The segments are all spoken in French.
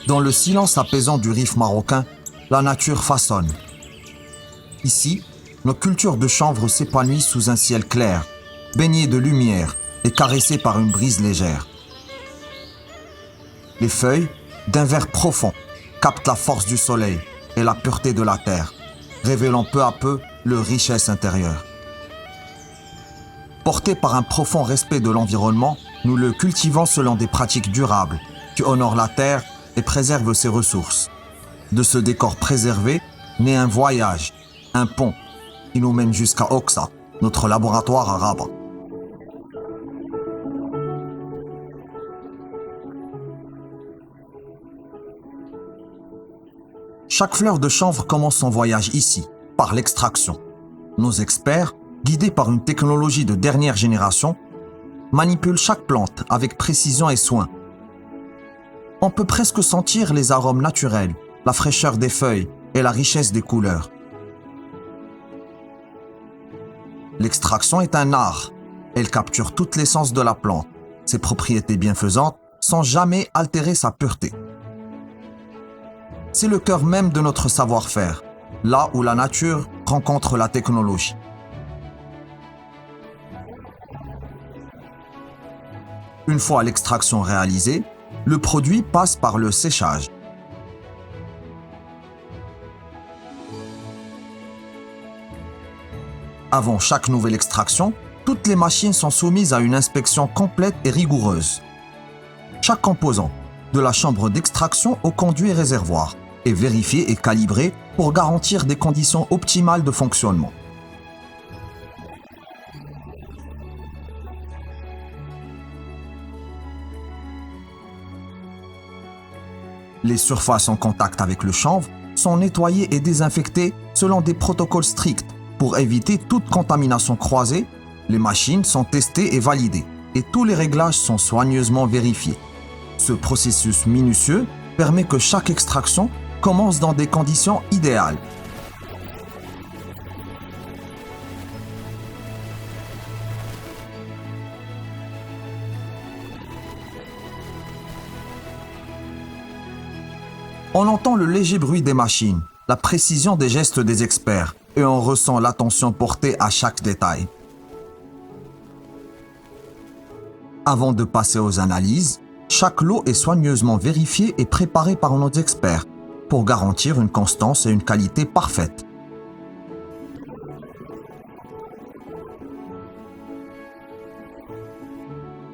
Dans le silence apaisant du Rif marocain, la nature façonne. Ici, nos cultures de chanvre s'épanouissent sous un ciel clair, baigné de lumière et caressé par une brise légère. Les feuilles, d'un vert profond, captent la force du soleil et la pureté de la terre, révélant peu à peu leur richesse intérieure. Portés par un profond respect de l'environnement, nous le cultivons selon des pratiques durables qui honorent la terre et préservent ses ressources. De ce décor préservé naît un voyage, un pont, qui nous mène jusqu'à Oxa, notre laboratoire à Rabat. Chaque fleur de chanvre commence son voyage ici, par l'extraction. Nos experts, guidés par une technologie de dernière génération, manipulent chaque plante avec précision et soin. On peut presque sentir les arômes naturels, la fraîcheur des feuilles et la richesse des couleurs. L'extraction est un art. Elle capture toute l'essence de la plante, ses propriétés bienfaisantes, sans jamais altérer sa pureté. C'est le cœur même de notre savoir-faire, là où la nature rencontre la technologie. Une fois l'extraction réalisée, le produit passe par le séchage. Avant chaque nouvelle extraction, toutes les machines sont soumises à une inspection complète et rigoureuse. Chaque composant, de la chambre d'extraction au conduit et réservoir, est vérifié et calibré pour garantir des conditions optimales de fonctionnement. Les surfaces en contact avec le chanvre sont nettoyées et désinfectées selon des protocoles stricts pour éviter toute contamination croisée. Les machines sont testées et validées et tous les réglages sont soigneusement vérifiés. Ce processus minutieux permet que chaque extraction commence dans des conditions idéales. On entend le léger bruit des machines, la précision des gestes des experts et on ressent l'attention portée à chaque détail. Avant de passer aux analyses, chaque lot est soigneusement vérifié et préparé par nos experts pour garantir une constance et une qualité parfaite.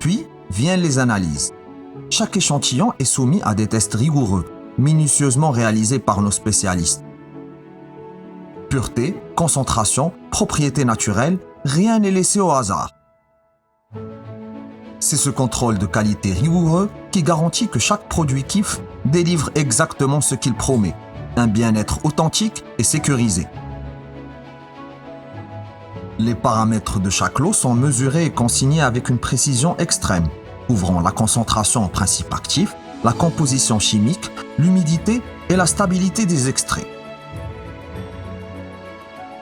Puis viennent les analyses. Chaque échantillon est soumis à des tests rigoureux, minutieusement réalisés par nos spécialistes. Pureté, concentration, propriétés naturelles, rien n'est laissé au hasard. C'est ce contrôle de qualité rigoureux qui garantit que chaque produit KIF délivre exactement ce qu'il promet, un bien-être authentique et sécurisé. Les paramètres de chaque lot sont mesurés et consignés avec une précision extrême, couvrant la concentration en principe actif, la composition chimique, l'humidité et la stabilité des extraits.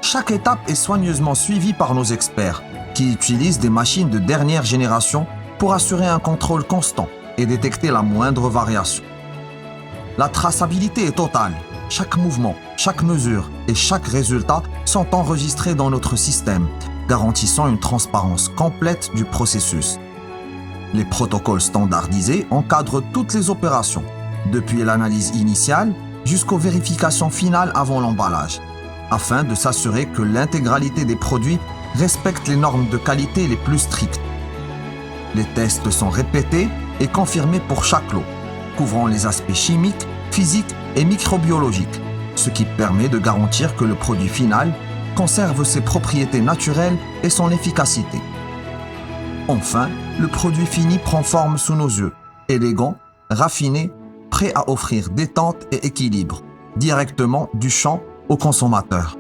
Chaque étape est soigneusement suivie par nos experts, qui utilisent des machines de dernière génération pour assurer un contrôle constant et détecter la moindre variation. La traçabilité est totale. Chaque mouvement, chaque mesure et chaque résultat sont enregistrés dans notre système, garantissant une transparence complète du processus. Les protocoles standardisés encadrent toutes les opérations, depuis l'analyse initiale jusqu'aux vérifications finales avant l'emballage, afin de s'assurer que l'intégralité des produits respecte les normes de qualité les plus strictes. Les tests sont répétés et confirmés pour chaque lot, couvrant les aspects chimiques, physiques et microbiologiques, ce qui permet de garantir que le produit final conserve ses propriétés naturelles et son efficacité. Enfin, le produit fini prend forme sous nos yeux, élégant, raffiné, prêt à offrir détente et équilibre, directement du champ au consommateur.